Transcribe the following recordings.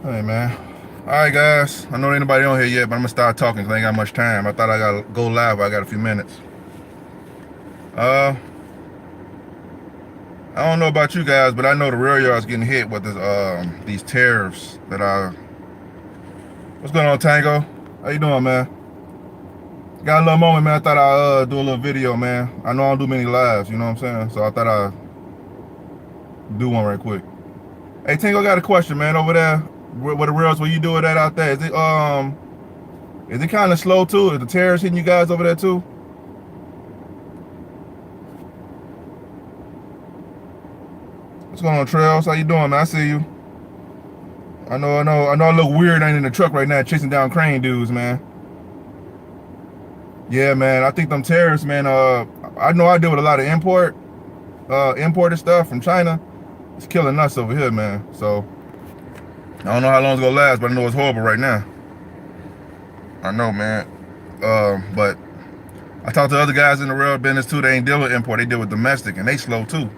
Hey man. Alright guys. I know there ain't nobody on here yet, but I'm gonna start talking because I ain't got much time. I thought I gotta go live, but I got a few minutes. Uh I don't know about you guys, but I know the rail yard's getting hit with this these tariffs that are. What's going on, Tango? How you doing, man? Got a little moment, man. I thought I'd do a little video, man. I know I don't do many lives, you know what I'm saying? So I thought I'd do one right quick. Hey Tango, got a question, man, over there. Where the rails where you do it at out there? Is it kinda slow too? Is the tariffs hitting you guys over there too? What's going on, Trails? How you doing, man? I see you. I look weird. I ain't in the truck right now chasing down crane dudes, man. Yeah, man. I think them tariffs, man. I know I deal with a lot of imported stuff from China. It's killing us over here, man. So I don't know how long it's gonna last, but I know it's horrible right now. I know, man. But I talked to other guys in the rail business too. They ain't deal with import. They deal with domestic, and they slow too.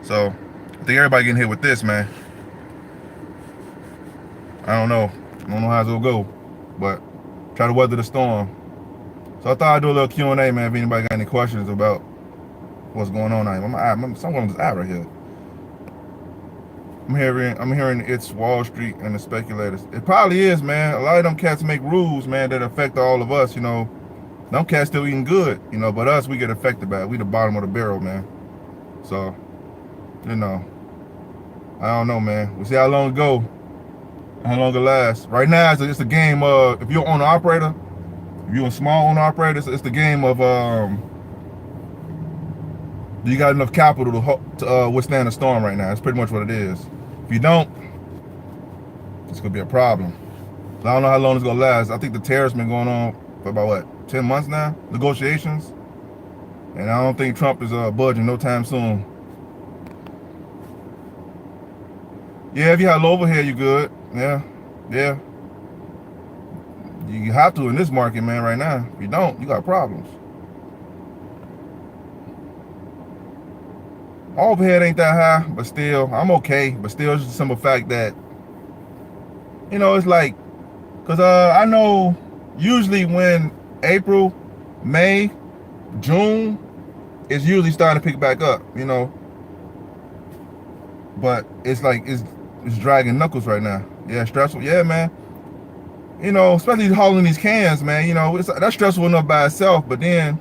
So I think everybody getting hit with this, man. I don't know. I don't know how it's gonna go, but try to weather the storm. So I thought I'd do a little Q&A, man, if anybody got any questions about what's going on. Someone on this app right here. I'm hearing it's Wall Street and the speculators. It probably is, man. A lot of them cats make rules, man, that affect all of us, you know. Them cats still eating good, you know, but us, we get affected by it. We the bottom of the barrel, man. So, you know, I don't know, man. We'll see how long it go, how long it lasts. Right now, it's a game of, if you're an owner operator, if you're a small owner operator, it's the game of, you got enough capital to withstand a storm right now. That's pretty much what it is. If you don't, it's gonna be a problem. So I don't know how long it's gonna last. I think the tariffs been going on for about what, 10 months now, negotiations, and I don't think Trump is budging no time soon. Yeah, if you have low overhead, you good. Yeah, yeah. You have to in this market, man. Right now, if you don't, you got problems. Overhead ain't that high, but still, I'm okay. But still, it's just the simple fact that, you know, it's like, because I know usually when April, May, June, it's usually starting to pick back up, you know. But it's like, it's dragging knuckles right now. Yeah, stressful. Yeah, man. You know, especially hauling these cans, man. You know, that's stressful enough by itself. But then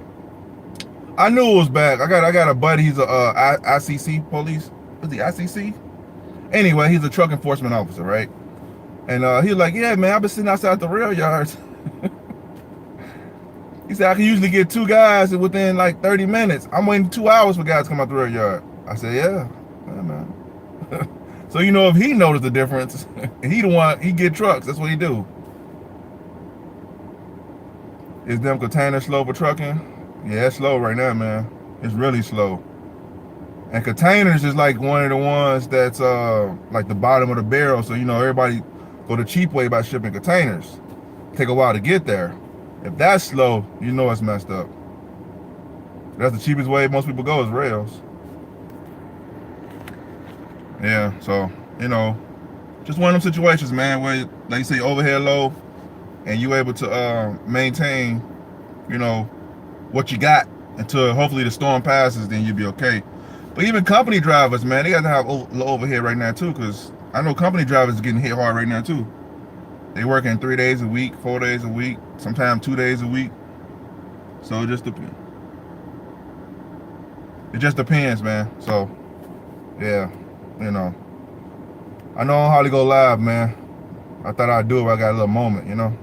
I knew it was bad. I got a buddy. He's a ICC police. Is he ICC? Anyway, he's a truck enforcement officer, right? And he was like, yeah, man, I've been sitting outside the rail yards. He said, I can usually get 2 guys within like 30 minutes. I'm waiting 2 hours for guys to come out the rail yard. I said, yeah man. So, you know, if he noticed the difference, he get trucks. That's what he do. Is them containers slow for trucking? Yeah, it's slow right now, man. It's really slow. And containers is like one of the ones that's like the bottom of the barrel. So, you know, everybody go the cheap way by shipping containers. Take a while to get there. If that's slow, you know it's messed up. That's the cheapest way most people go is rails. Yeah, so, you know, just one of them situations, man, where, like you say, overhead low, and you able to maintain, you know, what you got until hopefully the storm passes, then you'll be okay. But even company drivers, man, they got to have low overhead right now too, because I know company drivers are getting hit hard right now too. They working 3 days a week, 4 days a week, sometimes 2 days a week. So it just depends. It just depends, man. So, yeah, you know. I know I'm hardly go live, man. I thought I'd do it, but I got a little moment, you know.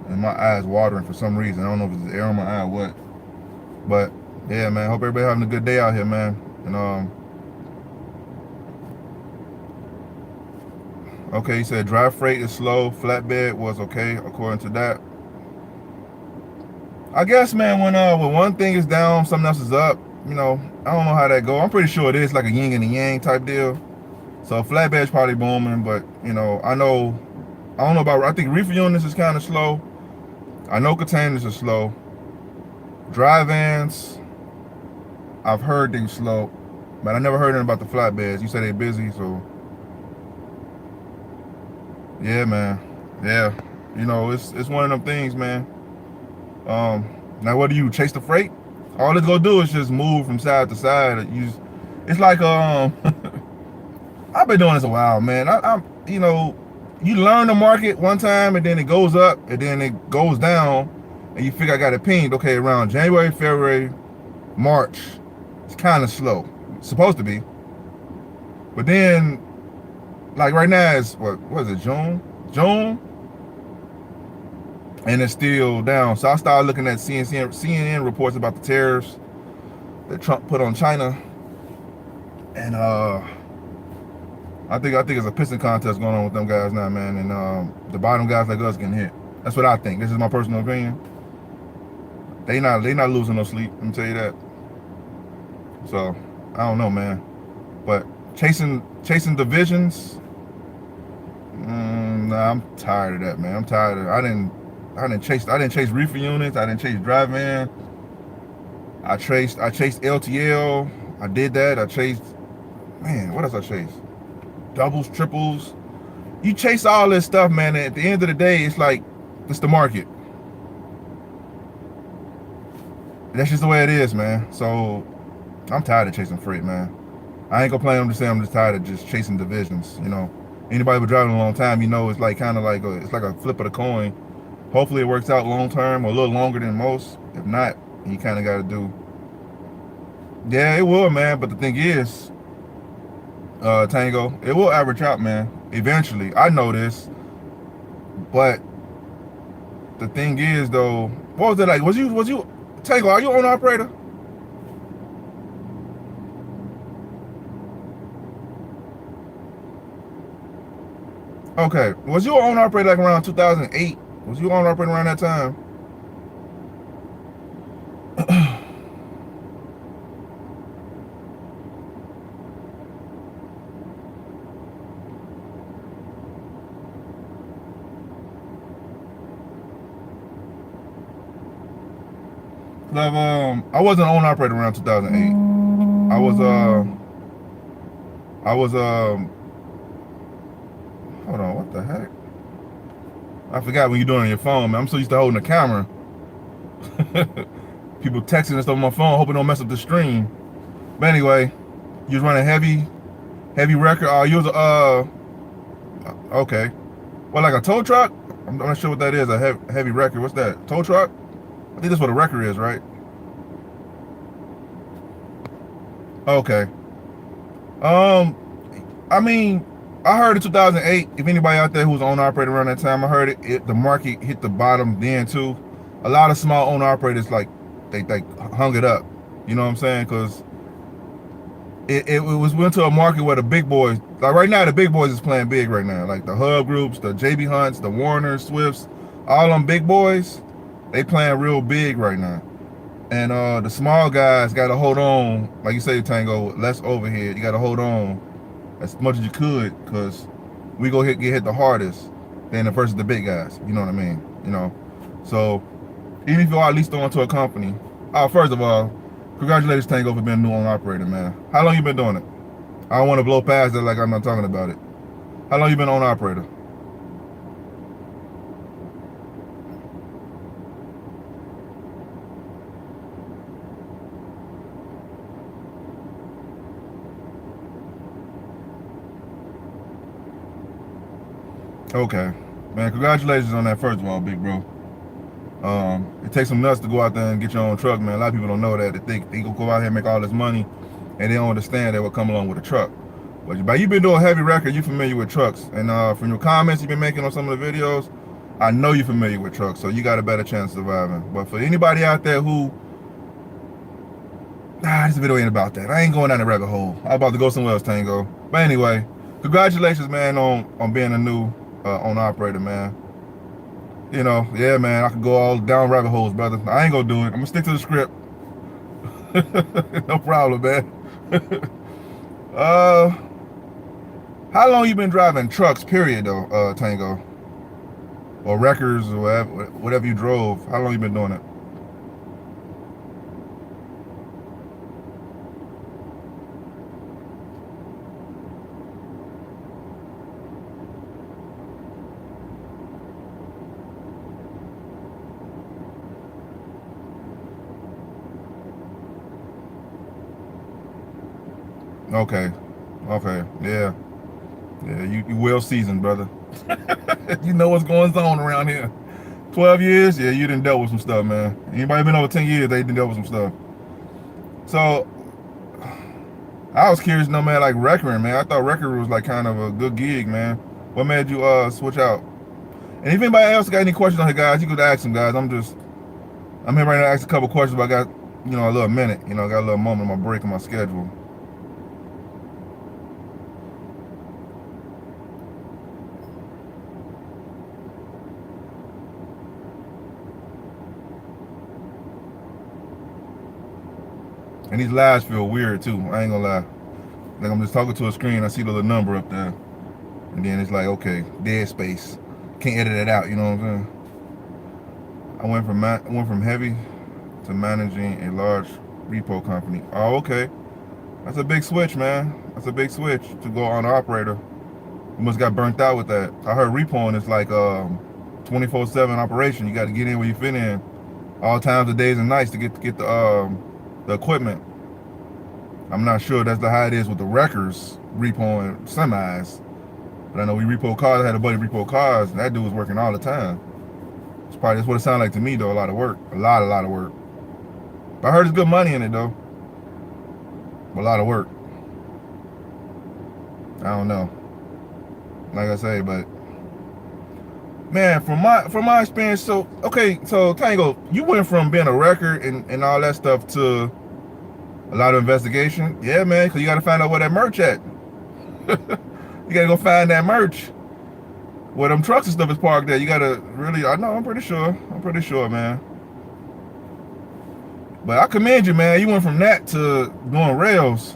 And my eyes watering for some reason. I don't know if it's air on my eye or what. But yeah, man. Hope everybody having a good day out here, man. And okay, he said dry freight is slow. Flatbed was okay according to that. I guess, man, when one thing is down, something else is up. You know, I don't know how that go. I'm pretty sure it is like a yin and a yang type deal. So flatbed's probably booming, but you know, I don't know about. I think reefer units is kind of slow. I know containers are slow. Dry vans, I've heard they're slow, but I never heard anything about the flatbeds. You said they're busy, so Yeah, man. Yeah. You know, it's one of them things, man. Now what do you chase the freight? All it's gonna do is just move from side to side. It's like I've been doing this a while, man. I'm you know, you learn the market one time and then it goes up and then it goes down, and you figure I got it pinged. Okay, around January, February, March, it's kind of slow. It's supposed to be, but then like right now it's what is it, June, and it's still down. So I started looking at CNN reports about the tariffs that Trump put on China, and I think it's a pissing contest going on with them guys now, man. And the bottom guys like us getting hit. That's what I think. This is my personal opinion. They not losing no sleep. Let me tell you that. So I don't know, man. But chasing divisions. Nah, I'm tired of that, man. I'm tired of. I didn't chase reefer units. I didn't chase dry van. I chased LTL. I did that. I chased. Man, what else I chased? Doubles, triples. You chase all this stuff, man. And at the end of the day, it's like it's the market. That's just the way it is, man. So I'm tired of chasing freight, man. I ain't gonna play. I'm just saying I'm just tired of just chasing divisions. You know, anybody been driving a long time, you know, it's like kind of like it's like a flip of the coin. Hopefully it works out long term or a little longer than most. If not, you kind of got to do. Yeah, it will, man. But the thing is, Tango, it will average out, man. Eventually, I know this. But the thing is, though, what was it like? Was you Tango? Are you owner operator? Okay, was you owner operator like around 2008? Was you owner operator around that time? I wasn't an owner operator around 2008. I was hold on, what the heck? I forgot when you're doing it on your phone, man. I'm so used to holding the camera. People texting and stuff on my phone, hoping don't mess up the stream. But anyway, you was running heavy record. Oh, you was okay. Well, like a tow truck? I'm not sure what that is. A heavy record. What's that? Tow truck? I think that's what a record is, right? Okay. Um, I mean, I heard in 2008. If anybody out there who was owner operator around that time, I heard the market hit the bottom then too. A lot of small owner operators like they hung it up. You know what I'm saying? Because it was went to a market where the big boys, like right now, the big boys is playing big right now. Like the Hub Groups, the JB Hunts, the Warners, Swifts, all them big boys, they playing real big right now. And the small guys got to hold on, like you say, Tango, less overhead. You got to hold on as much as you could, because we get hit the hardest than the versus the big guys. You know what I mean? You know, so even if you are at least going to a company, first of all, congratulations, Tango, for being a new owner operator, man. How long you been doing it? I don't want to blow past it like I'm not talking about it. How long you been owner operator? Okay, man. Congratulations on that first of all, big bro. It takes some nuts to go out there and get your own truck, man. A lot of people don't know that. They think they go out here and make all this money, and they don't understand that what come along with a truck. But you've been doing heavy record, you familiar with trucks. And from your comments you've been making on some of the videos, I know you're familiar with trucks, so you got a better chance of surviving. But for anybody out there who, this video ain't about that. I ain't going down the rabbit hole. I'm about to go somewhere else, Tango. But anyway, congratulations, man, on being a new owner operator, man. You know, yeah, man, I could go all down rabbit holes, brother. I ain't gonna do it. I'm gonna stick to the script. No problem, man. uh, how long you been driving trucks, period, though, Tango? Or wreckers, or whatever you drove? How long you been doing it? Okay. Okay. Yeah. Yeah. You well seasoned, brother. You know what's going on around here. 12 years? Yeah, you done dealt with some stuff, man. Anybody been over 10 years, they done dealt with some stuff. So I was curious, no man, like Record, man. I thought Record was like kind of a good gig, man. What made you switch out? And if anybody else got any questions on here, guys, you could ask them, guys. I'm here right now to ask a couple questions, but I got, a little minute. I got a little moment on my break in my schedule. And these lives feel weird too. I ain't gonna lie. Like I'm just talking to a screen, I see the little number up there, and then it's like, okay, dead space. Can't edit it out. You know what I'm saying? I went from heavy to managing a large repo company. Oh, okay. That's a big switch, man. That's a big switch to go on operator. You must got burnt out with that. I heard repoing is like 24/7 operation. You got to get in where you fit in, all times of days and nights to get the equipment. I'm not sure that's how it is with the wreckers repoing semis, but I know we repo cars. I had a buddy repo cars, and that dude was working all the time. It's probably that's what it sounded like to me though. A lot of work, a lot of work. But I heard there's good money in it though. A lot of work. I don't know. Like I say, but man, from my experience, so Tango, you went from being a wrecker and all that stuff to a lot of investigation. Yeah, man, because you got to find out where that merch at. You got to go find that merch. Where them trucks and stuff is parked at. You got to really, I know, I'm pretty sure, man. But I commend you, man. You went from that to doing rails.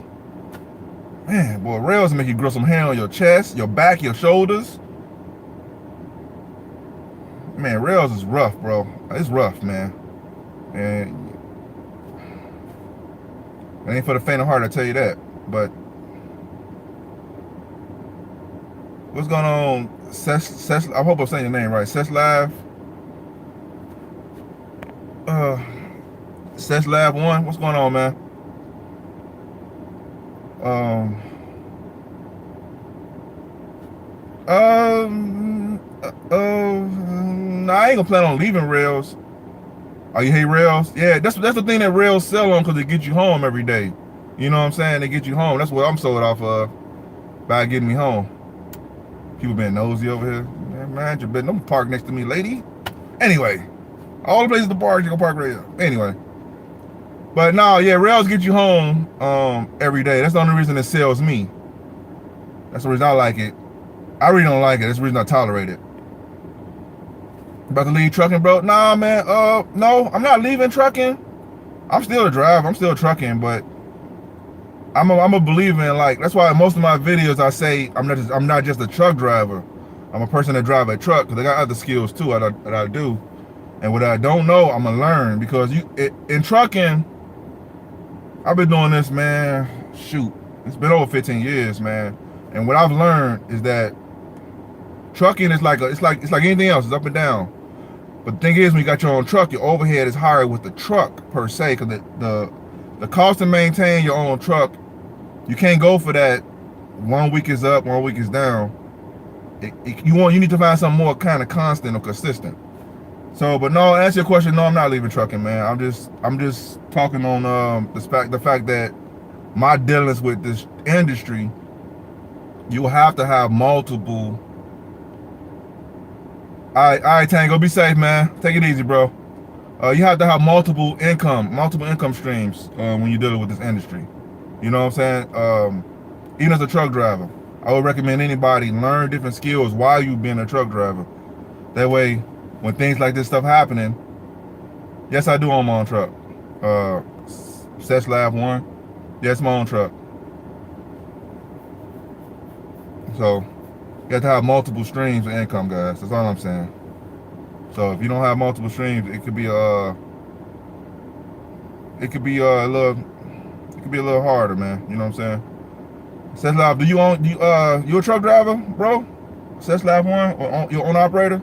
Man, boy, rails make you grow some hair on your chest, your back, your shoulders. Man, rails is rough, bro. It's rough, man. And it ain't for the faint of heart, I tell you that. But what's going on, I hope I'm saying your name right. Seslab. Seslab 1. What's going on, man? I ain't gonna plan on leaving rails. Oh, you hate rails? Yeah, that's the thing that rails sell on, because it gets you home every day. You know what I'm saying? They get you home. That's what I'm sold off of, by getting me home. People being nosy over here. Man, you better don't park next to me, lady. Anyway, all the places to park, you can park right here. Anyway. But no, yeah, rails get you home every day. That's the only reason it sells me. That's the reason I like it. I really don't like it. That's the reason I tolerate it. About to leave trucking, bro? Nah, man. No, I'm not leaving trucking. I'm still a driver. I'm still trucking, but I'm a believer in, like, that's why most of my videos I say I'm not just a truck driver. I'm a person that drive a truck, because I got other skills too that I do. And what I don't know, I'm gonna learn, because in trucking, I've been doing this, man. Shoot, it's been over 15 years, man. And what I've learned is that trucking is like anything else. It's up and down. But the thing is, when you got your own truck, your overhead is higher with the truck per se, because the cost to maintain your own truck, you can't go for that. 1 week is up, 1 week is down. You need to find something more kind of constant or consistent. So, but no, answer your question. No, I'm not leaving trucking, man. I'm just talking on the fact that my dealings with this industry, you have to have multiple. All right, Tango, be safe, man. Take it easy, bro. You have to have multiple income streams when you're dealing with this industry. You know what I'm saying? Even as a truck driver, I would recommend anybody learn different skills while you being a truck driver. That way, when things like this stuff happening, yes, I do own my own truck. Seslab 1, yeah, it's my own truck. So you have to have multiple streams of income, guys. That's all I'm saying. So if you don't have multiple streams, it could be a little harder, man. You know what I'm saying? Seslab, you a truck driver, bro? Seslab 1, or your own operator?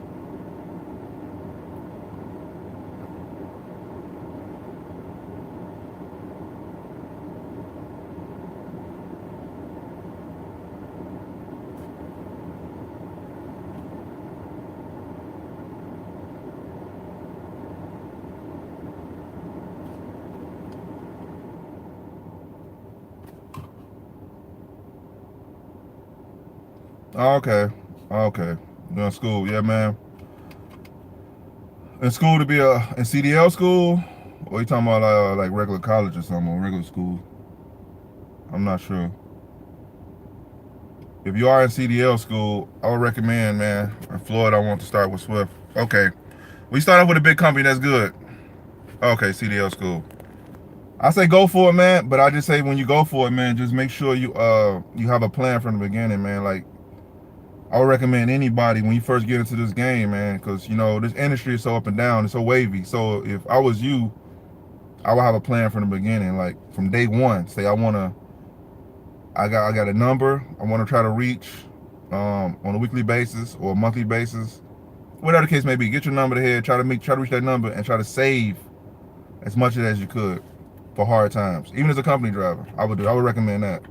Oh, okay. Oh, okay. You're in school. Yeah, man. In school to be in CDL school? Or you talking about like regular college or something, or regular school? I'm not sure. If you are in CDL school, I would recommend, man. In Florida, I want to start with Swift. Okay. We start off with a big company that's good. Okay, CDL school. I say go for it, man. But I just say when you go for it, man, just make sure you have a plan from the beginning, man. Like I would recommend anybody when you first get into this game, man, because you know this industry is so up and down, it's so wavy. So if I was you, I would have a plan from the beginning, like from day one. Say I got a number I want to try to reach on a weekly basis or a monthly basis, whatever the case may be. Get your number ahead, try to reach that number, and try to save as much as you could for hard times. Even as a company driver, I would recommend that.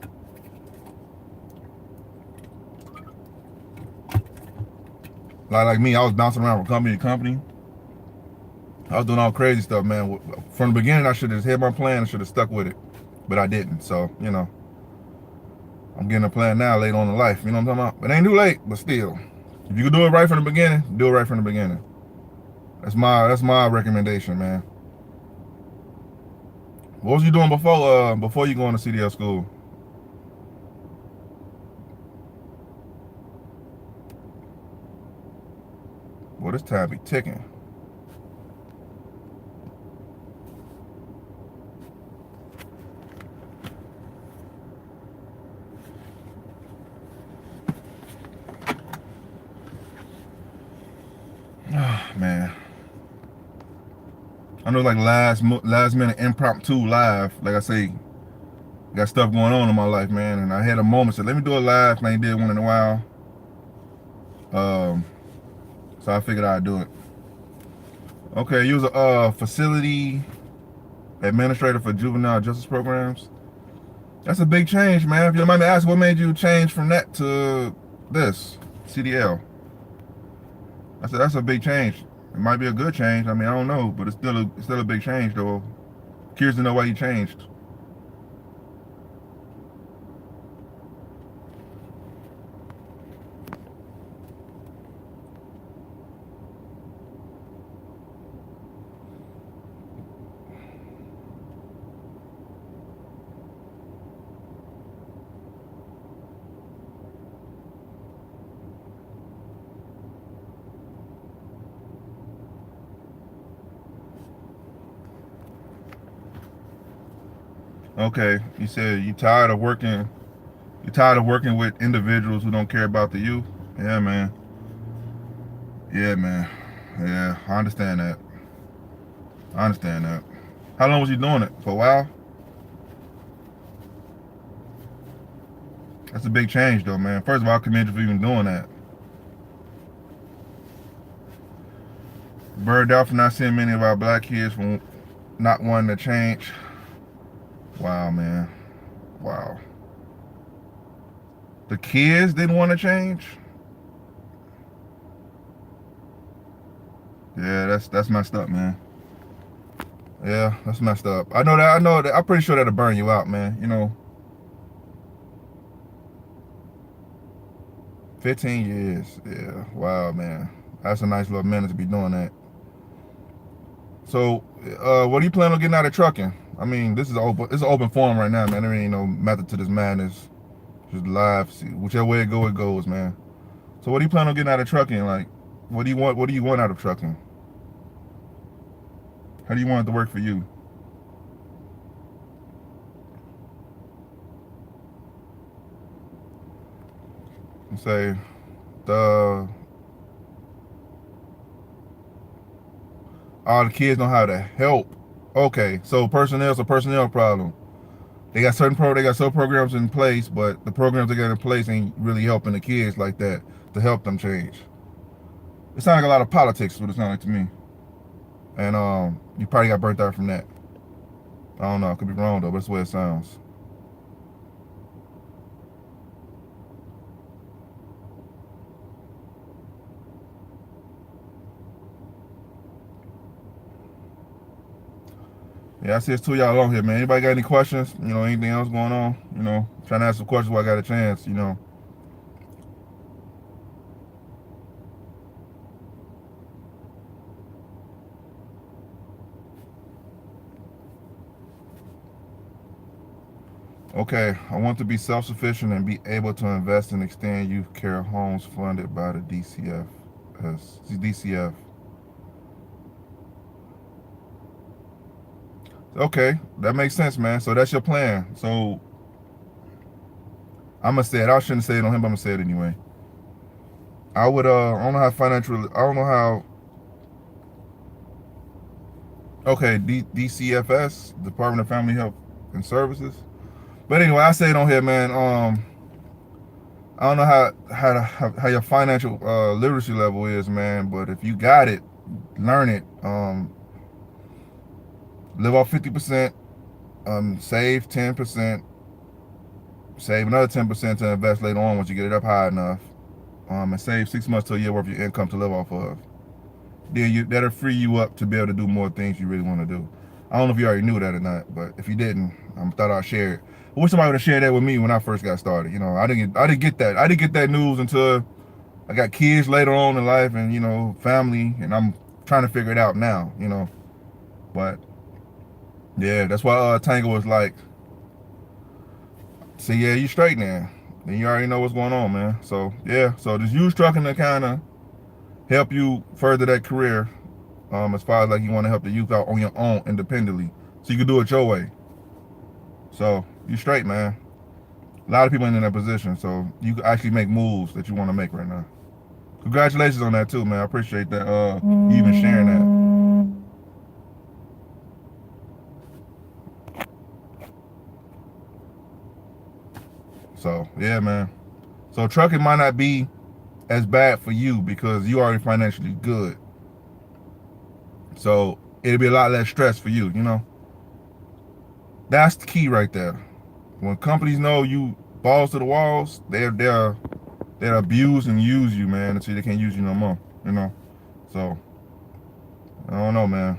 Like me, I was bouncing around from company to company. I was doing all crazy stuff, man. From the beginning, I should have just had my plan. I should have stuck with it, but I didn't. So I'm getting a plan now, late on in life. You know what I'm talking about? It ain't too late, but still, if you can do it right from the beginning, do it right from the beginning. That's my recommendation, man. What was you doing before you going to CDL school? Well, this time be ticking. Oh, man. I know, like last minute impromptu live. Like I say, got stuff going on in my life, man, and I had a moment. Said, let me do a live. And I ain't did one in a while. Um, so I figured I'd do it. Okay, you was a facility administrator for juvenile justice programs. That's a big change, man. If you don't mind me asking, what made you change from that to this CDL? I said that's a big change. It might be a good change. I mean, I don't know, but it's still a big change, though. Curious to know why you changed. Okay, you said you tired of working. You tired of working with individuals who don't care about the youth. Yeah, man. Yeah, man. Yeah, I understand that. I understand that. How long was you doing it? For a while? That's a big change, though, man. First of all, I commend you for even doing that. Burned out for not seeing many of our black kids from not wanting to change. Wow, man. Wow. The kids didn't want to change? Yeah, that's messed up, man. Yeah, that's messed up. I know that. I'm pretty sure that'll burn you out, man. 15 years. Yeah. Wow, man. That's a nice little minute to be doing that. So, what do you plan on getting out of trucking? I mean, this is open. It's an open forum right now, man. There ain't no method to this madness. Just live. See, whichever way it goes, man. So, what do you plan on getting out of trucking? Like, what do you want? What do you want out of trucking? How do you want it to work for you? And say the all the kids know how to help. Okay, so personnel's a personnel problem. They got some programs in place, but the programs they got in place ain't really helping the kids like that to help them change. It sounds like a lot of politics, what it sounds like to me. And you probably got burnt out from that. I don't know, I could be wrong though, but that's the way it sounds. Yeah, I see it's two of y'all on here, man. Anybody got any questions? Anything else going on? Trying to ask some questions while I got a chance. Okay, I want to be self-sufficient and be able to invest and extend youth care homes funded by the DCF. DCF. Okay, that makes sense, man. So that's your plan. So I'm gonna say it. I shouldn't say it on him, but I'm gonna say it anyway. I would I don't know how financial I don't know how okay, DCFS, Department of Family Health and Services. But anyway, I say it on here, man. I don't know how your financial literacy level is, man, but if you got it, learn it. Live off 50%, save 10%, save another 10% to invest later on once you get it up high enough, and save 6 months to a year worth of your income to live off of. Then that'll free you up to be able to do more things you really want to do. I don't know if you already knew that or not, but if you didn't, I thought I'd share it. I wish somebody would have shared that with me when I first got started. You know, I didn't get that news until I got kids later on in life and, you know, family, and I'm trying to figure it out now, you know. But yeah, that's why Tango was like, see, yeah, you straight now. Then you already know what's going on, man. So yeah, so just use trucking to kind of help you further that career, as far as like you want to help the youth out on your own independently, so you can do it your way. So you straight, man. A lot of people ain't in that position, so you can actually make moves that you want to make right now. Congratulations on that too, man. I appreciate that. You even sharing that. So yeah, man. So trucking might not be as bad for you because you already financially good. So it'll be a lot less stress for you, you know. That's the key right there. When companies know you balls to the walls, they'll abuse and use you, man, until they can't use you no more, you know. So I don't know, man.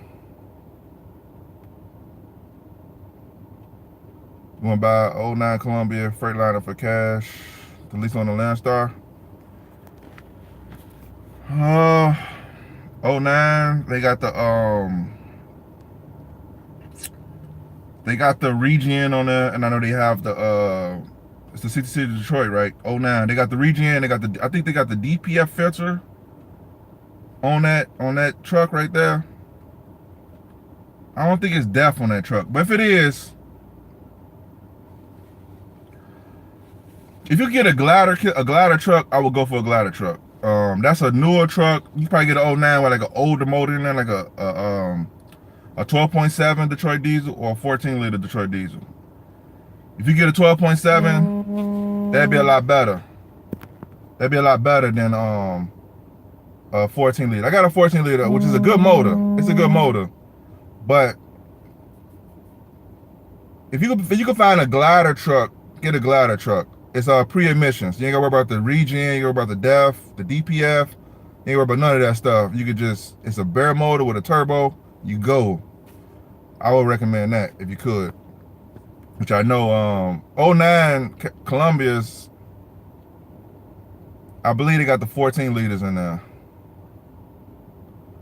You want to buy 09 Columbia Freightliner for cash, at least on the Landstar? 09, they got the Regen on there, and I know they have the it's the City of Detroit, right? 09. They got the Regen, I think they got the DPF filter on that truck right there. I don't think it's DEF on that truck, but if it is, if you get a glider truck, I would go for a glider truck. That's a newer truck. You probably get an 09 with like an older motor in there, like a 12.7 Detroit diesel or a 14-liter Detroit diesel. If you get a 12.7, that'd be a lot better. That'd be a lot better than a 14-liter. I got a 14-liter, which is a good motor. It's a good motor, but if you can find a glider truck, get a glider truck. It's pre-emissions. You ain't gotta worry about the Regen, you ain't gotta worry about the DEF, the DPF. You ain't worry about none of that stuff. You could just, it's a bare motor with a turbo. You go. I would recommend that if you could. Which I know 09 Columbia's, I believe they got the 14 liters in there.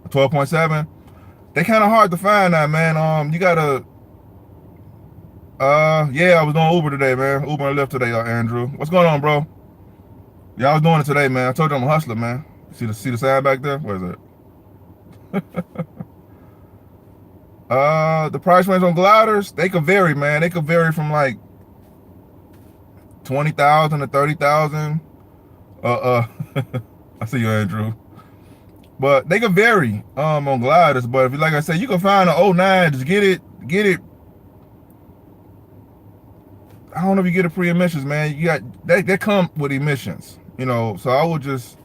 12.7. They kind of hard to find now, man. You gotta yeah, I was doing Uber today, man. Uber and Lyft today, Andrew. What's going on, bro? Yeah, I was doing it today, man. I told you I'm a hustler, man. See the sign back there? Where is it? The price range on gliders, they could vary, man. They could vary from like 20,000 to 30,000. I see you, Andrew. But they could vary on gliders. But if you, like I said, you can find an 09, just get it. I don't know if you get a pre-emissions, man. You got they come with emissions, you know. So I would just,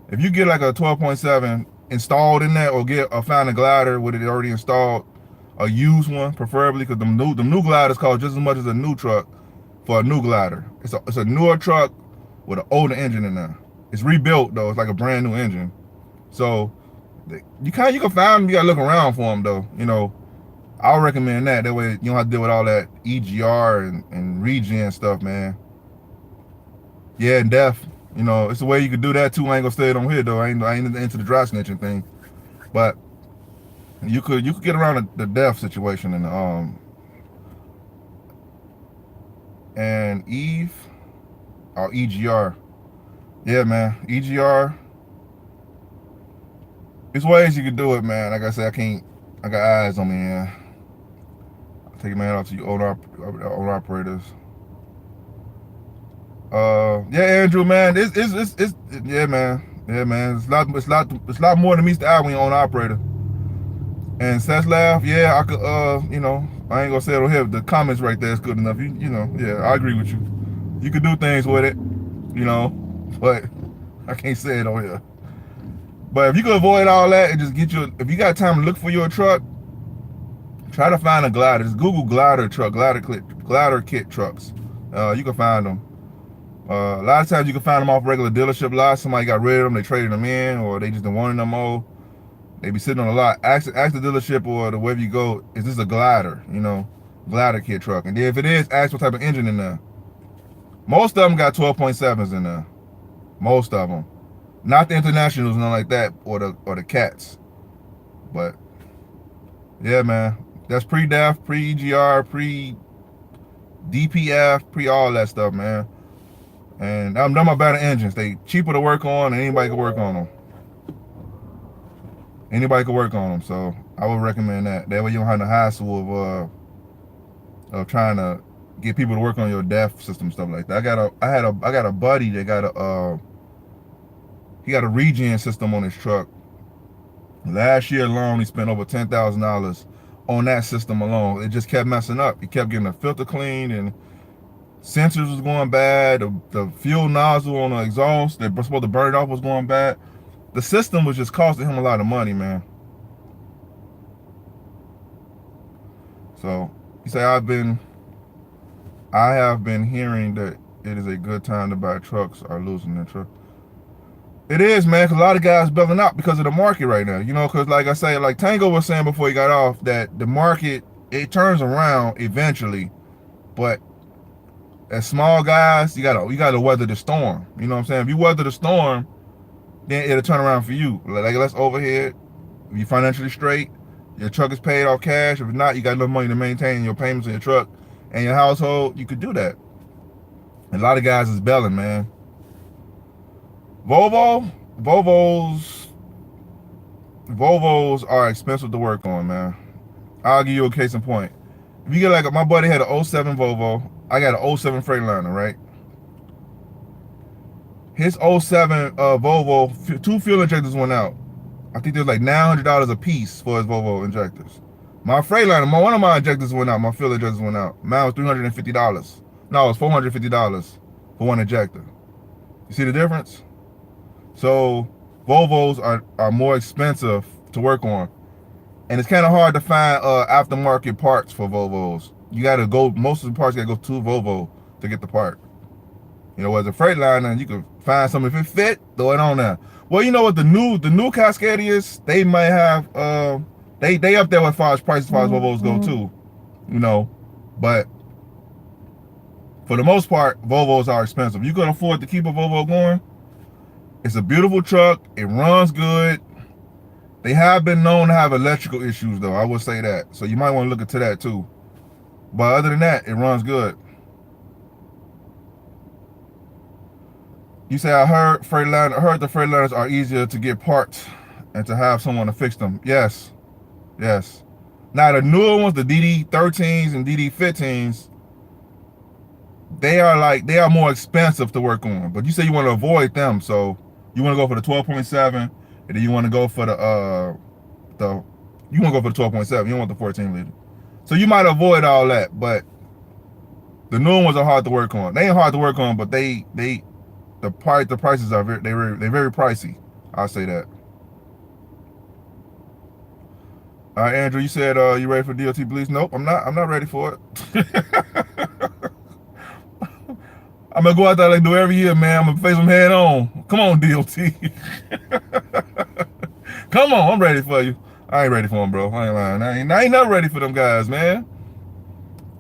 if you get like a 12.7 installed in that, or find a glider with it already installed, a used one preferably, because the new gliders cost just as much as a new truck for a new glider. It's a newer truck with an older engine in there. It's rebuilt though. It's like a brand new engine. So you can find them. You gotta look around for them though. You know, I'll recommend that. That way you don't have to deal with all that EGR and Regen stuff, man. Yeah, and DEF. You know, it's a way you could do that too. I ain't gonna stay on here though. I ain't into the dry snitching thing. But you could get around the DEF situation, and and Eve, or EGR. Yeah, man, EGR. There's ways you can do it, man. Like I said, I got eyes on me, man. I'll take it, man, out to you owner operators. Yeah, Andrew, man, it's yeah, man. Yeah, man, it's a lot more than meets the eye when you own operator. And Seslav, yeah, I could, you know, I ain't gonna say it on here. The comments right there is good enough. You know, yeah, I agree with you. You could do things with it, you know, but I can't say it on here. But if you could avoid all that and just get your, if you got time to look for your truck, try to find a glider. Just Google glider truck, glider kit trucks. You can find them. A lot of times you can find them off regular dealership lots. Somebody got rid of them, they traded them in, or they just didn't want them more. They be sitting on a lot. Ask the dealership or the wherever you go, is this a glider? You know, glider kit truck. And then if it is, ask what type of engine in there. Most of them got 12.7s in there. Most of them. Not the internationals, nothing like that, or the cats. But yeah, man, that's pre-DEF, pre-EGR, pre-DPF, pre-all that stuff, man. And I'm done my better engines. They cheaper to work on, and anybody can work on them. Anybody can work on them, so I would recommend that. That way you don't have the hassle of trying to get people to work on your DEF system, stuff like that. I got a buddy that got he got a regen system on his truck. Last year alone, he spent over $10,000 on that system alone. It just kept messing up. He kept getting the filter cleaned, and sensors was going bad. The fuel nozzle on the exhaust that was supposed to burn it off was going bad. The system was just costing him a lot of money, man. So he said, I have been hearing that it is a good time to buy trucks or losing their truck. It is, man, because a lot of guys building up because of the market right now. You know, because like I say, like Tango was saying before he got off, that the market, it turns around eventually. But as small guys, you gotta weather the storm. You know what I'm saying? If you weather the storm, then it'll turn around for you. Like let's overhead. If you're financially straight, your truck is paid off cash. If not, you got enough money to maintain your payments on your truck and your household, you could do that. And a lot of guys is belling, man. Volvos are expensive to work on, man. I'll give you a case in point. If you get like, my buddy had an 07 Volvo, I got an 07 Freightliner, right? His 07 Volvo, 2 fuel injectors went out. I think there's like $900 a piece for his Volvo injectors. My Freightliner, one of my injectors went out, my fuel injectors went out. Mine was $350. No, it was $450 for one injector. You see the difference? So Volvos are more expensive to work on. And it's kind of hard to find aftermarket parts for Volvos. You gotta go, most of the parts gotta go to Volvo to get the part. You know, as a Freightliner, you can find something, if it fit, throw it on there. Well, you know what, the new Cascadias, they might have they up there as far as prices, as far as Volvos go too. You know, but for the most part, Volvos are expensive. You can afford to keep a Volvo going. It's a beautiful truck. It runs good. They have been known to have electrical issues, though. I will say that. So you might want to look into that too. But other than that, it runs good. You say, I heard the Freightliners are easier to get parts and to have someone to fix them. Yes. Yes. Now the newer ones, the DD13s and DD15s, they are more expensive to work on. But you say you want to avoid them, so you want to go for the 12.7, and then you want to go for the 12.7. You don't want the 14 liter. So you might avoid all that, but the new ones are hard to work on. They ain't hard to work on, but the prices are very pricey. I'll say that. All right, Andrew, you said you ready for DOT Bleeds? Nope, I'm not ready for it. I'm gonna go out there like do every year, man. I'm gonna face them head on. Come on, DOT. Come on, I'm ready for you. I ain't ready for them, bro. I ain't lying. I ain't not ready for them guys, man.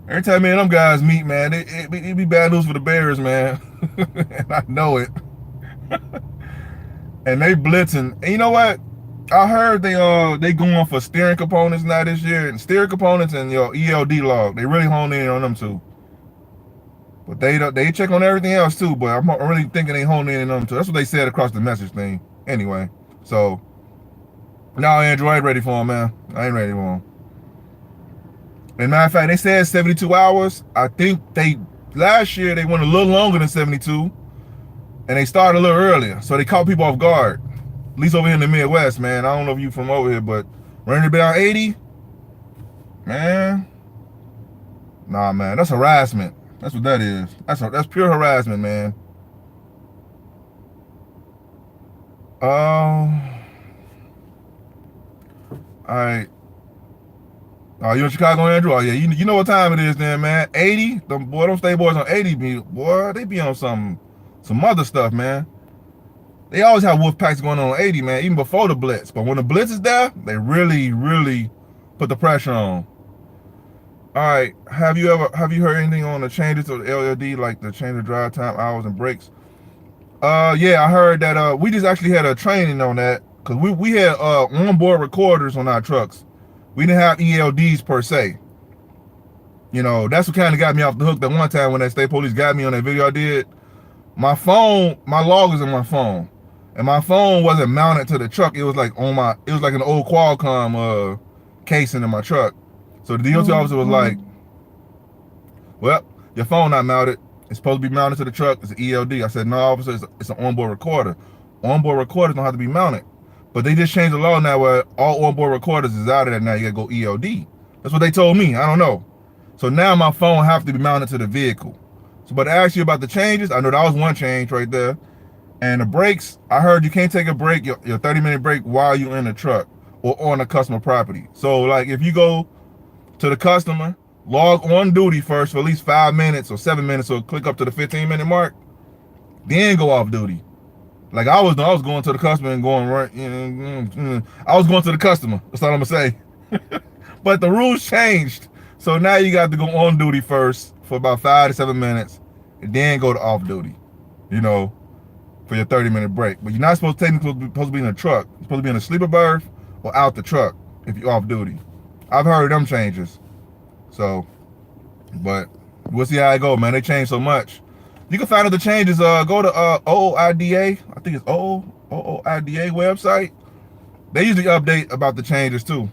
Every time me and them guys meet, man, it be bad news for the Bears, man. And I know it. And they blitzing. And you know what? I heard they going for steering components now this year. And steering components and your ELD log. They really honed in on them too. But they check on everything else too. But I'm really thinking they honing in on them too. That's what they said across the message thing. Anyway, so now Andrew, I ain't ready for him, man. I ain't ready for him. And matter of fact, they said 72 hours. I think last year they went a little longer than 72, and they started a little earlier, so they caught people off guard. At least over here in the Midwest, man. I don't know if you from over here, but running about 80, man. Nah, man, that's harassment. That's what that is. That's pure harassment, man. All right. Oh, you in Chicago, Andrew? Oh, yeah. You know what time it is then, man. 80? Them state boys on 80, boy, they be on some other stuff, man. They always have wolf packs going on 80, man, even before the blitz. But when the blitz is there, they really, really put the pressure on. All right. Have you heard anything on the changes to the LLD, like the change of drive time, hours, and breaks? Yeah, I heard that. We just actually had a training on that because we had onboard recorders on our trucks. We didn't have ELDs per se. You know, that's what kind of got me off the hook that one time when that state police got me on that video I did. My phone, my log is on my phone, and my phone wasn't mounted to the truck. It was like an old Qualcomm casing in my truck. So the DOT officer was like, "Well, your phone not mounted. It's supposed to be mounted to the truck. It's an ELD." I said, "No, officer, it's an onboard recorder. Onboard recorders don't have to be mounted." But they just changed the law now where all onboard recorders is out of there now. You gotta go ELD. That's what they told me. I don't know. So now my phone have to be mounted to the vehicle. So, but to ask you about the changes, I know that was one change right there. And the brakes, I heard you can't take a break, your 30-minute break while you're in the truck or on a customer property. So like if you go to the customer, log on duty first for at least 5 minutes or 7 minutes, or click up to the 15-minute mark, then go off duty. Like I was going to the customer and going right. I was going to the customer. That's all I'm gonna say. But the rules changed, so now you got to go on duty first for about 5 to 7 minutes, and then go to off duty. You know, for your 30-minute break. But you're not supposed to be in a truck. You're supposed to be in a sleeper berth or out the truck if you're off duty. I've heard them changes. So, but we'll see how it go, man. They changed so much. You can find out the changes. Go to OOIDA. I think it's OOIDA website. They usually update about the changes too.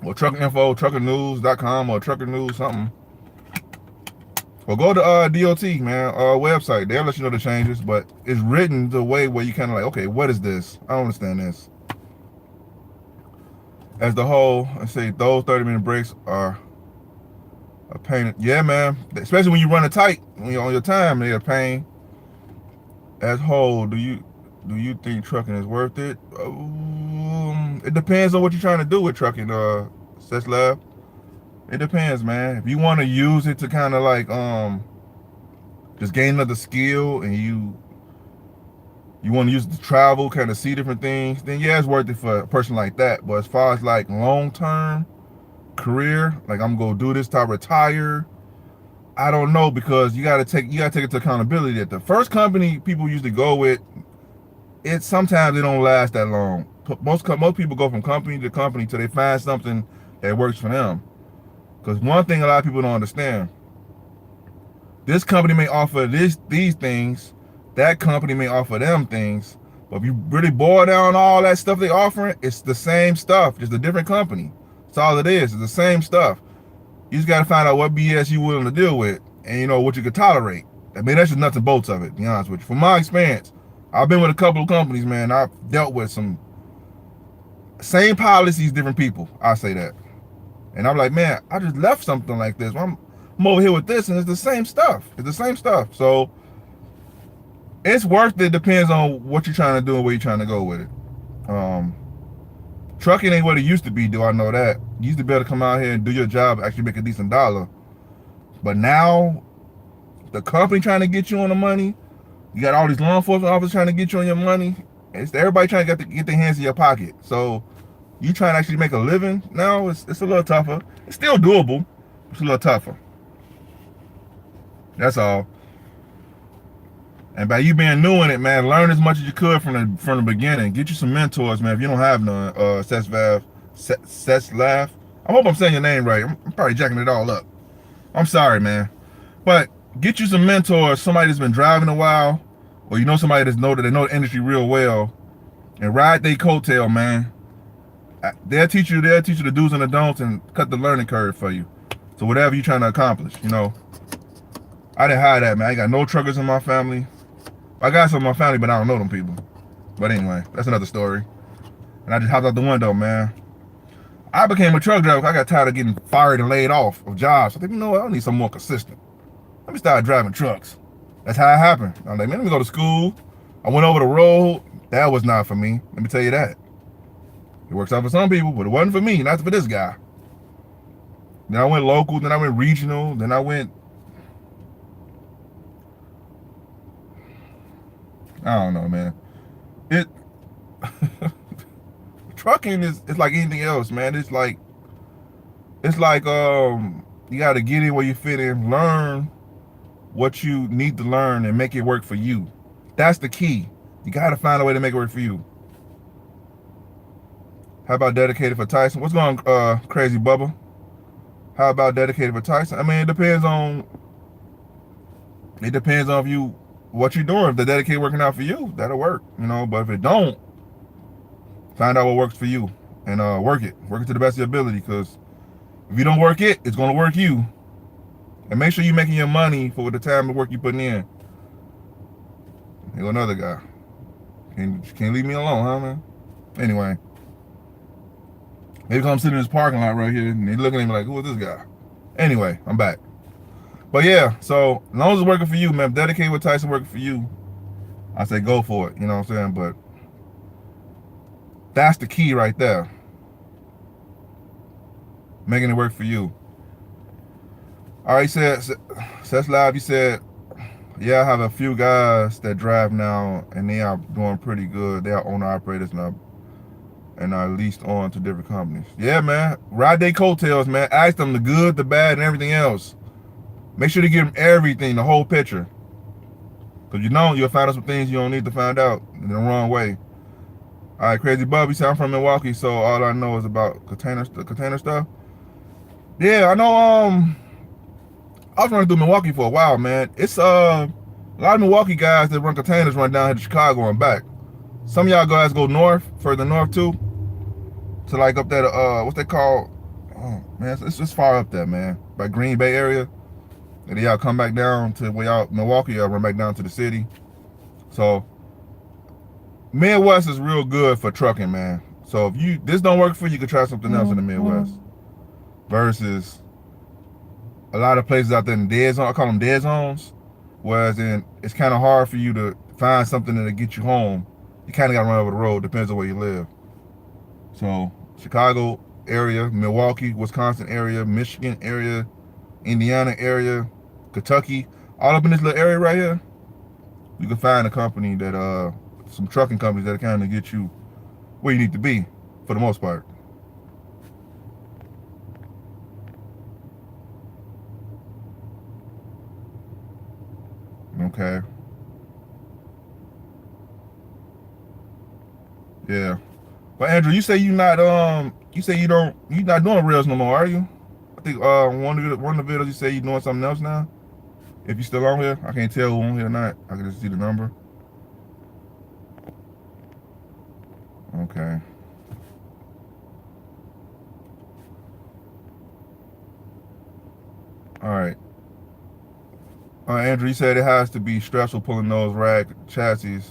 Or trucker info, truckernews.com or trucker news something. Or go to DOT, man, website. They'll let you know the changes, but it's written the way where you kind of like, okay, what is this? I don't understand this. As the whole, I say those 30-minute breaks are a pain. Yeah, man. Especially when you run it tight, when you're on your time, they're a pain. As whole, do you think trucking is worth it? It depends on what you're trying to do with trucking, Seslab. It depends, man. If you want to use it to kind of like just gain another skill, and you want to use it to travel, kind of see different things, then yeah, it's worth it for a person like that. But as far as like long-term career, like I'm gonna do this till I retire, I don't know, because you gotta take it to accountability that the first company people usually go with, sometimes they don't last that long. Most people go from company to company till they find something that works for them. Because one thing a lot of people don't understand, this company may offer these things, that company may offer them things, but if you really boil down all that stuff they offering, it's the same stuff, just a different company. That's all it is. It's the same stuff. You just got to find out what BS you willing to deal with, and you know what you can tolerate. I mean, that's just nuts and bolts of it, to be honest with you. From my experience, I've been with a couple of companies, man. I've dealt with some same policies, different people. I say that. And I'm like, man, I just left something like this. I'm over here with this, and it's the same stuff. It's the same stuff. So it's worth it. Depends on what you're trying to do and where you're trying to go with it. Trucking ain't what it used to be, do I know that? You used to be able to come out here and do your job, actually make a decent dollar. But now, the company trying to get you on the money, you got all these law enforcement officers trying to get you on your money, it's everybody trying to get their hands in your pocket. So you trying to actually make a living now, it's a little tougher. It's still doable, it's a little tougher. That's all. And by you being new in it, man, learn as much as you could from the beginning. Get you some mentors, man. If you don't have none, Seslav. I hope I'm saying your name right. I'm probably jacking it all up. I'm sorry, man. But get you some mentors, somebody that's been driving a while, or you know somebody that's know that they know the industry real well, and ride their coattail, man. They'll teach you the do's and the don'ts and cut the learning curve for you. So whatever you're trying to accomplish, you know. I didn't hide that, man. I ain't got no truckers in my family. I got some in my family, but I don't know them people. But anyway, that's another story. And I just hopped out the window, man. I became a truck driver. I got tired of getting fired and laid off of jobs. I think, you know what? I need something more consistent. Let me start driving trucks. That's how it happened. I'm like, man, let me go to school. I went over the road. That was not for me. Let me tell you that. It works out for some people, but it wasn't for me, not for this guy. Then I went local, then I went regional, then I went, I don't know, man. It trucking is it's like anything else, man. It's like you gotta get in where you fit in, learn what you need to learn and make it work for you. That's the key. You gotta find a way to make it work for you. How about dedicated for Tyson? What's going on, Crazy Bubba? How about dedicated for Tyson? I mean, it depends on if you what you're doing. If the dedicated working out for you, that'll work, you know. But if it don't, find out what works for you and work it to the best of your ability. Because if you don't work it, it's gonna work you. And make sure you're making your money for the time of work you're putting in. Here go another guy. Can't leave me alone, huh, man? Anyway. Maybe I'm sitting in this parking lot right here and they're looking at me like, who is this guy? Anyway, I'm back. But yeah, so as long as it's working for you, man, dedicated with Tyson working for you, I say go for it. You know what I'm saying? But that's the key right there. Making it work for you. All right, says Live, you said, yeah, I have a few guys that drive now and they are doing pretty good. They are owner operators now and are leased on to different companies. Yeah, man. Ride their coattails, man. Ask them the good, the bad, and everything else. Make sure to give them everything, the whole picture. Because you know, you'll find out some things you don't need to find out in the wrong way. All right, Crazy Bubby said, I'm from Milwaukee, so all I know is about container stuff. Yeah, I know, I was running through Milwaukee for a while, man. It's, a lot of Milwaukee guys that run containers run down here to Chicago and back. Some of y'all guys go north, further north too. To like up there, what's they called? Oh man, it's just far up there, man. By Green Bay area. And then y'all come back down to where y'all, Milwaukee, y'all run back down to the city. So, Midwest is real good for trucking, man. So if this don't work for you, you can try something else in the Midwest. Versus a lot of places out there in the dead zone, I call them dead zones. Whereas it's kind of hard for you to find something that'll get you home. You kind of got to run over the road, depends on where you live. So, Chicago area, Milwaukee, Wisconsin area, Michigan area, Indiana area, Kentucky, all up in this little area right here, you can find a company that, some trucking companies that kind of get you where you need to be, for the most part. Okay. Yeah. But Andrew, you say you're not doing reels no more, are you? I think one of the videos you say you're doing something else now. If you're still on here, I can't tell who on here or not. I can just see the number. Okay. All right. Andrew, you said it has to be stressful pulling those rag chassis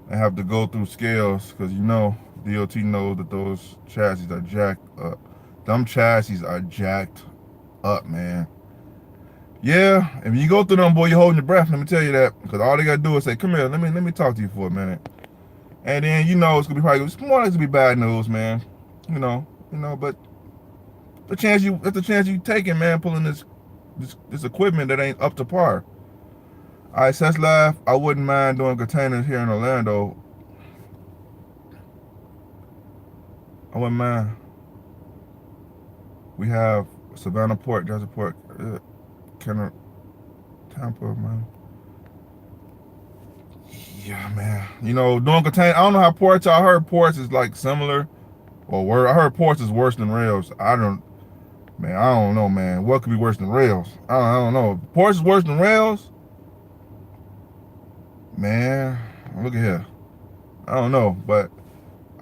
and have to go through scales because you know DOT knows that those chassis are jacked up. Them chassis are jacked up, man. Yeah, if you go through them, boy, you're holding your breath. Let me tell you that, because all they gotta do is say, "Come here, let me talk to you for a minute," and then you know it's more likely to be bad news, man. You know, but the chance you taking, man, pulling this equipment that ain't up to par. All right, Seth Live, I wouldn't mind doing containers here in Orlando. I wouldn't mind. We have Savannah Port, Jersey Port, Tampa, man. Yeah, man. You know, doing containers, I don't know how ports are. I heard ports is like similar or worse. I heard ports is worse than rails. Man, I don't know, man. What could be worse than rails? I don't know. Porsche is worse than rails? Man, look at here. I don't know, but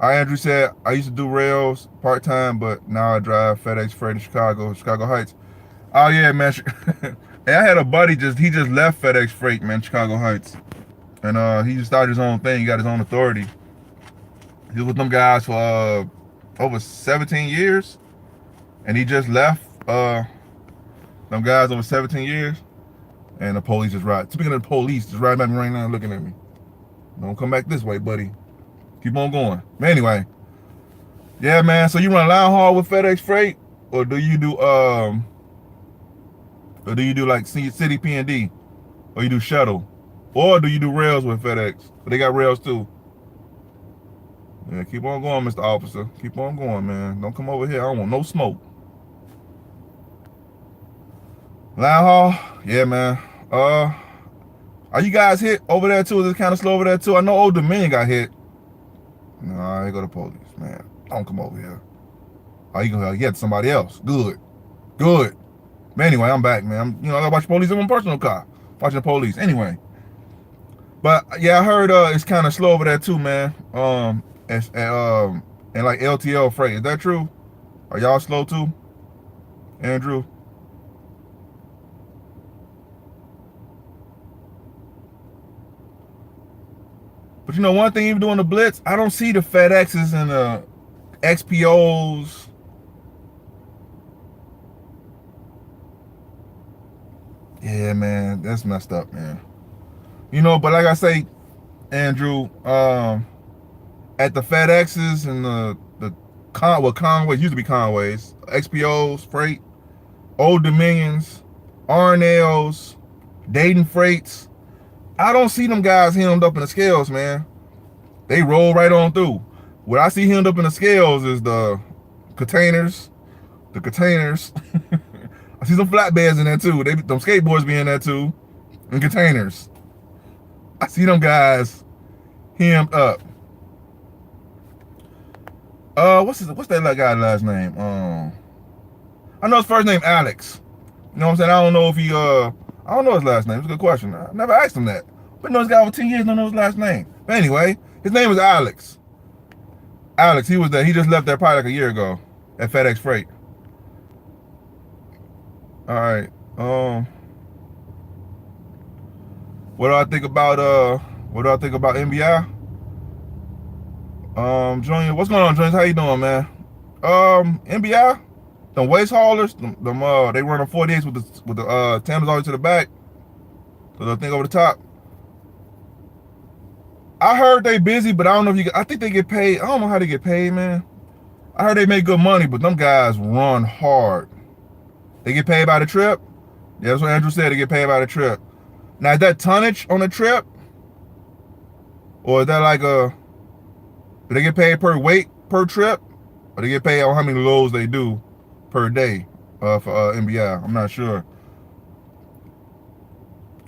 Andrew said I used to do rails part-time, but now I drive FedEx Freight in Chicago Heights. Oh yeah, man. Hey, I had a buddy he just left FedEx Freight, man, Chicago Heights. And he just started his own thing. He got his own authority. He was with them guys for over 17 years. And he just left them guys over 17 years. And the police is right. Speaking of the police, just right back me right now looking at me. Don't come back this way, buddy. Keep on going. But anyway. Yeah, man. So you run line haul with FedEx Freight? Or do you do like City P&D? Or you do shuttle? Or do you do rails with FedEx? But they got rails too. Yeah, keep on going, Mr. Officer. Keep on going, man. Don't come over here. I don't want no smoke. Line haul? Yeah, man. Are you guys hit over there too? Is it kind of slow over there too? I know Old Dominion got hit. No, I ain't go to police, man. Don't come over here. Oh, you gonna get somebody else? Good. But anyway, I'm back, man. I gotta watch police in my personal car. Watching the police. Anyway. But yeah, I heard it's kind of slow over there too, man. And like LTL freight. Is that true? Are y'all slow too, Andrew? But one thing, even doing the blitz, I don't see the FedExes and the XPOs. Yeah, man, that's messed up, man. But like I say, Andrew, at the FedExes and the Conways, used to be Conways, XPOs, Freight, Old Dominions, R&Ls, Dayton Freights, I don't see them guys hemmed up in the scales, man. They roll right on through. What I see hemmed up in the scales is the containers. I see some flatbeds in there too. Them skateboards be in there too. And containers. I see them guys hemmed up. What's that guy's last name? I know his first name Alex. You know what I'm saying? I don't know if he I don't know his last name. It's a good question. I never asked him that. But this guy for 10 years, don't know his last name. But anyway, his name is Alex. Alex, he was there. He just left there probably like a year ago at FedEx Freight. All right. What do I think about NBI? Junior, what's going on, Junior? How you doing, man? NBI, them waste haulers, they run on 48s with the Thames all the way to the back, so the thing over the top. I heard they busy, but I don't know if I think they get paid. I don't know how they get paid, man. I heard they make good money, but them guys run hard. They get paid by the trip. Yeah, that's what Andrew said. They get paid by the trip. Now, is that tonnage on the trip, or is that like do they get paid per weight per trip, or they get paid on how many loads they do per day for NBI? I'm not sure.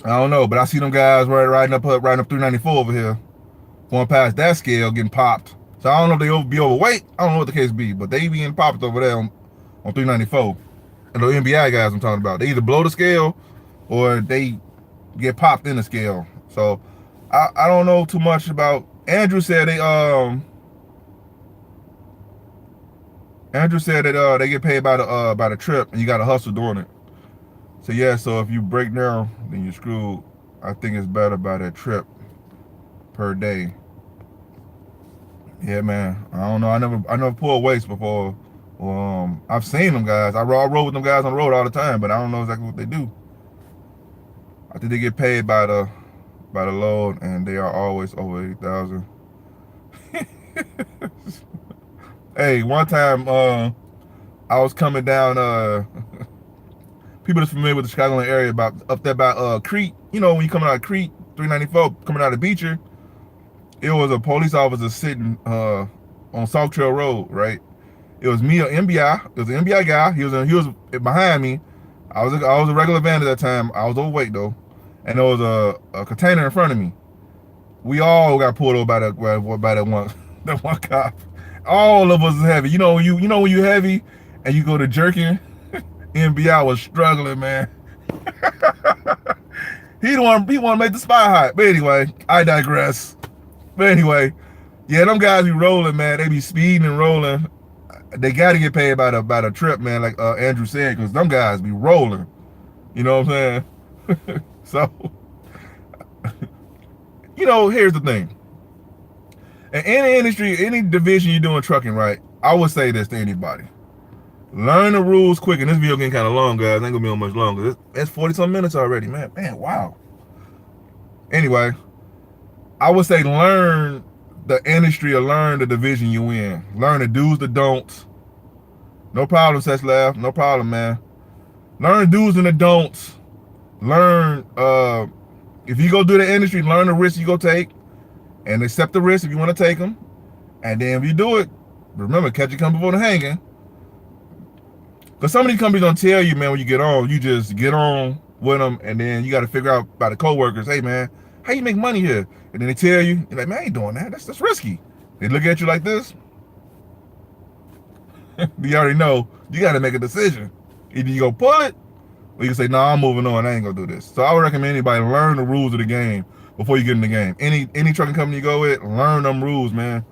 I don't know, but I see them guys riding up 394 over here, going past that scale, getting popped. So I don't know if they be overweight. I don't know what the case be, but they be getting popped over there on 394. And the NBI guys I'm talking about, they either blow the scale or they get popped in the scale. So I don't know too much about. Andrew said they they get paid by the trip, and you got to hustle during it. So yeah, so if you break down, then you're screwed. I think it's better by that trip per day. Yeah, man. I don't know. I never pulled weights before. I've seen them guys. I roll with them guys on the road all the time, but I don't know exactly what they do. I think they get paid by the load, and they are always over 8,000. Hey, one time I was coming down. People that's familiar with the Chicagoland area, up there by Crete. When you coming out of Crete, 394, coming out of Beecher, it was a police officer sitting on Sauk Trail Road, right? It was me, an MBI. It was an MBI guy. He was behind me. I was a regular van at that time. I was overweight though, and there was a container in front of me. We all got pulled over by that one cop. All of us is heavy. When you heavy and you go to jerking, NBI was struggling, man. he want to make the spot hot. But anyway, I digress. But anyway, yeah, them guys be rolling, man. They be speeding and rolling. They got to get paid by the trip, man, like Andrew said, because them guys be rolling. You know what I'm saying? So, you know, here's the thing. In any industry, any division you're doing trucking, right, I would say this to anybody. Learn the rules quick. And this video getting kind of long, guys. Ain't going to be on much longer. It's 40-some minutes already, man. Man, wow. Anyway, I would say learn the industry or learn the division you in. Learn the do's, the don'ts. No problem, Seth Laugh. No problem, man. Learn the do's and the don'ts. Learn, if you go do the industry, learn the risks you go take and accept the risks if you want to take them. And then if you do it, remember, catch it coming before the hanging. Because some of these companies don't tell you, man, when you get on, you just get on with them, and then you got to figure out by the coworkers, hey, man, how you make money here? And then they tell you, you're like, man, I ain't doing that. That's risky. They look at you like this. You already know you got to make a decision. Either you go pull it, or you can say, no, I'm moving on. I ain't going to do this. So I would recommend anybody learn the rules of the game before you get in the game. Any trucking company you go with, learn them rules, man.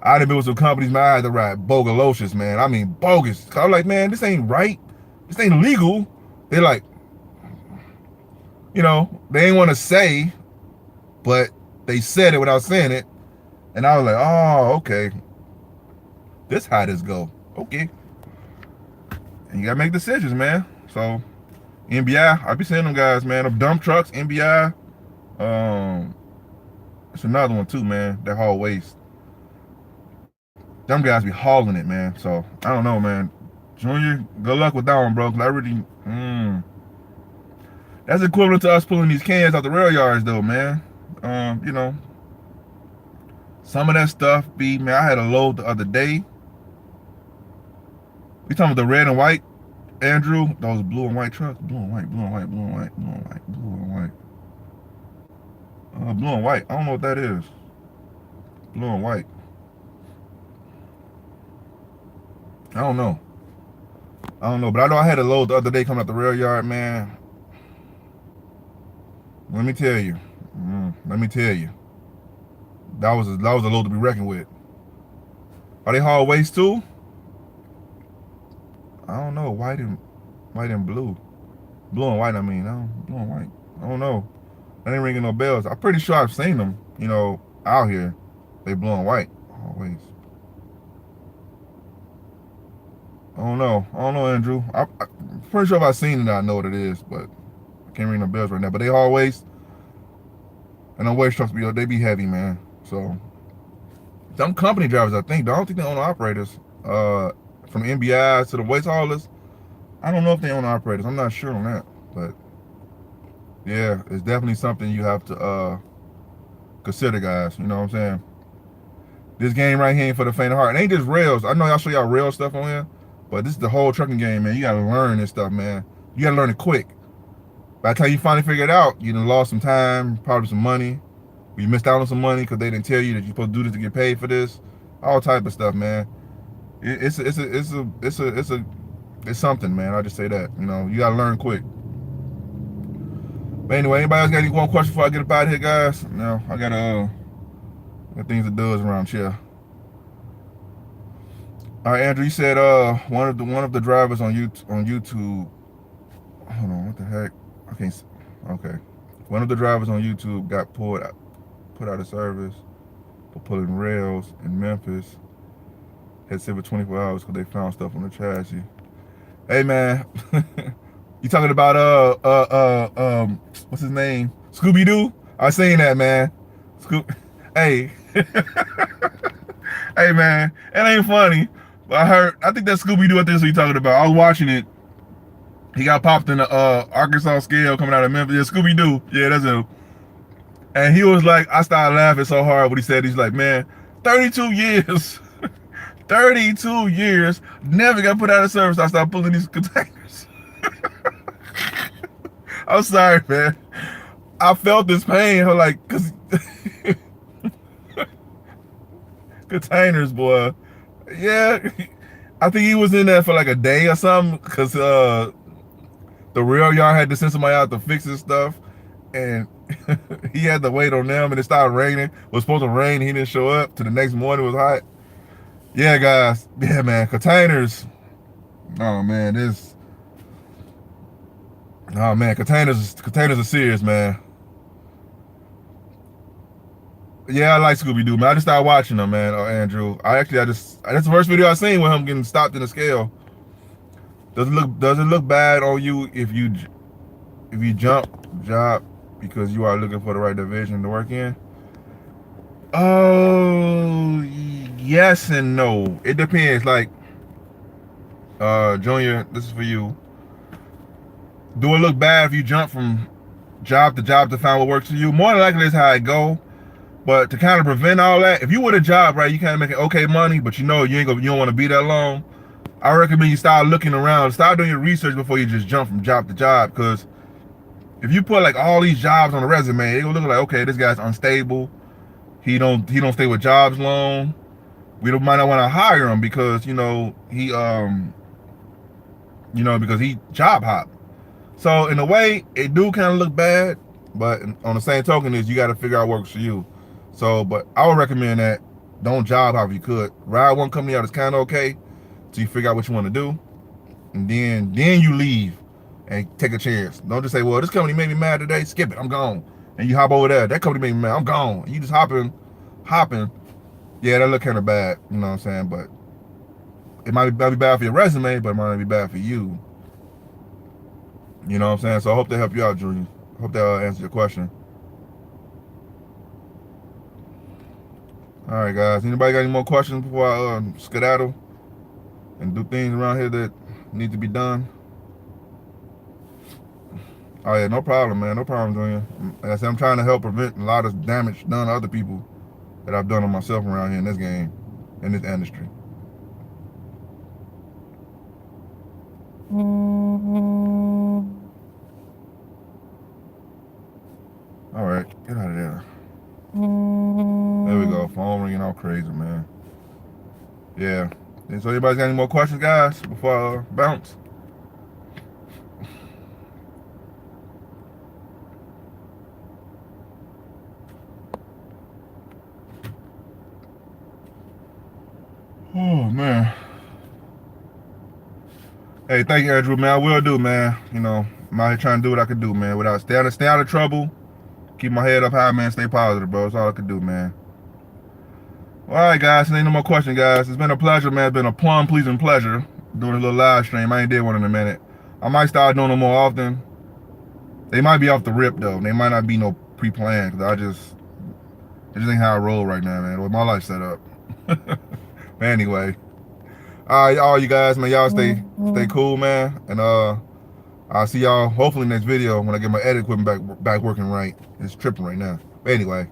I done been with some companies, man, I had to ride bogalocious, man. I mean, bogus. I'm like, man, this ain't right. This ain't legal. They're like, you know, they ain't want to say, but they said it without saying it. And I was like, oh, okay. This how this go. Okay. And you got to make decisions, man. So, NBI, I be seeing them guys, man. Them dump trucks, NBI. It's another one too, man. That haul waste. Them guys be hauling it, man. So, I don't know, man. Junior, good luck with that one, bro. Cause I really, that's equivalent to us pulling these cans out the rail yards, though, man. You know, some of that stuff be, man, I had a load the other day. We talking about the red and white, Andrew? Those blue and white trucks? Blue and white, blue and white, blue and white, blue and white, blue and white. Blue and white. I don't know what that is. Blue and white. I don't know. But I know I had a load the other day coming out the rail yard, man. Let me tell you. That was a load to be reckoned with. Are they haul waste too? I don't know. White and blue. Blue and white, I mean. Blue and white. I don't know. That ain't ringing no bells. I'm pretty sure I've seen them, you know, out here. They blue and white. Always. I don't know, Andrew. I'm pretty sure if I've seen it, I know what it is, but I can't ring no bells right now. But they haul waste. And the waste trucks, they be heavy, man. So, some company drivers, I don't think they own operators. From NBIs to the waste haulers, I don't know if they own operators. I'm not sure on that, but yeah, it's definitely something you have to consider, guys. You know what I'm saying? This game right here ain't for the faint of heart. It ain't just rails. I know y'all show y'all rail stuff on here, but this is the whole trucking game, man. You gotta learn this stuff, man. You gotta learn it quick. By the time you finally figure it out, you done lost some time, probably some money. You missed out on some money because they didn't tell you that you're supposed to do this to get paid for this. All type of stuff, man. It's something, man. I'll just say that. You know, you gotta learn quick. But anyway, anybody else got any one question before I get up out of here, guys? No, I got things to do around here. All right, Andrew, you said one of the drivers on YouTube. Hold on, what the heck? I can't. Okay, one of the drivers on YouTube got put out of service for pulling rails in Memphis. Had sit for 24 hours because they found stuff on the chassis. Hey, man, you talking about what's his name? Scooby Doo? I seen that, man. Hey, hey, man, it ain't funny. But I think that Scooby Doo. I think that's what you talking about. I was watching it. He got popped in the Arkansas scale coming out of Memphis. Yeah, Scooby Doo. Yeah, that's him. And he was like, I started laughing so hard when he said, he's like, man, 32 years. 32 years, never got put out of service. I started pulling these containers. I'm sorry, man. I felt this pain. I'm like, cause containers, boy. Yeah, I think he was in there for like a day or something, because the rail yard had to send somebody out to fix his stuff, and he had to wait on them, and it started raining. It was supposed to rain, he didn't show up. To the next morning, it was hot. Yeah, guys. Yeah, man. Containers. Oh man, this. Oh man, containers are serious, man. Yeah, I like Scooby Doo, man. I just started watching them, man. Andrew. That's the first video I seen with him getting stopped in the scale. Does it look bad on you if you jump job because you are looking for the right division to work in? Oh, yes and no. It depends. Like, Junior, this is for you. Do it look bad if you jump from job to find what works for you? More than likely, that's how it go. But to kind of prevent all that, if you with a job, right, you kind of making okay money, but you know you don't want to be that long. I recommend you start looking around, start doing your research before you just jump from job to job. Because if you put like all these jobs on the resume, it gonna look like, okay, this guy's unstable. He don't stay with jobs long. We might not want to hire him because because he job hop. So in a way, it do kind of look bad, but on the same token is you got to figure out what works for you. So, but I would recommend that don't job hop if you could. Ride one company out that's kind of okay till you figure out what you want to do, and then you leave and take a chance. Don't just say, well, this company made me mad today, skip it, I'm gone. And you hop over there, that company made me mad, I'm gone. You just hopping. Yeah, that look kind of bad, you know what I'm saying? But it might be bad for your resume, but it might not be bad for you. You know what I'm saying? So I hope they help you out, Junior. Hope that answers your question. All right, guys. Anybody got any more questions before I skedaddle and do things around here that need to be done? Oh yeah, no problem, man. No problem, Junior. Like I said, I'm trying to help prevent a lot of damage done to other people that I've done on myself around here in this game, in this industry. All right, get out of there. There we go. Phone ringing all crazy, man. Yeah. So anybody got any more questions, guys, before I bounce? Oh man. Hey, thank you, Andrew, man. I will do, man. You know, I'm out here trying to do what I can do, man. Without stay out of trouble. Keep my head up high, man. Stay positive, bro. That's all I can do, man. All right, guys. Ain't no more questions, guys. It's been a pleasure, man. It's been a plum pleasing pleasure doing a little live stream. I ain't did one in a minute. I might start doing them more often. They might be off the rip though. They might not be no pre-planned because it just ain't how I roll right now, man. With my life set up. But anyway, all you guys, man. Y'all stay cool, man. And I'll see y'all hopefully next video when I get my edit equipment back working right. It's tripping right now. But anyway.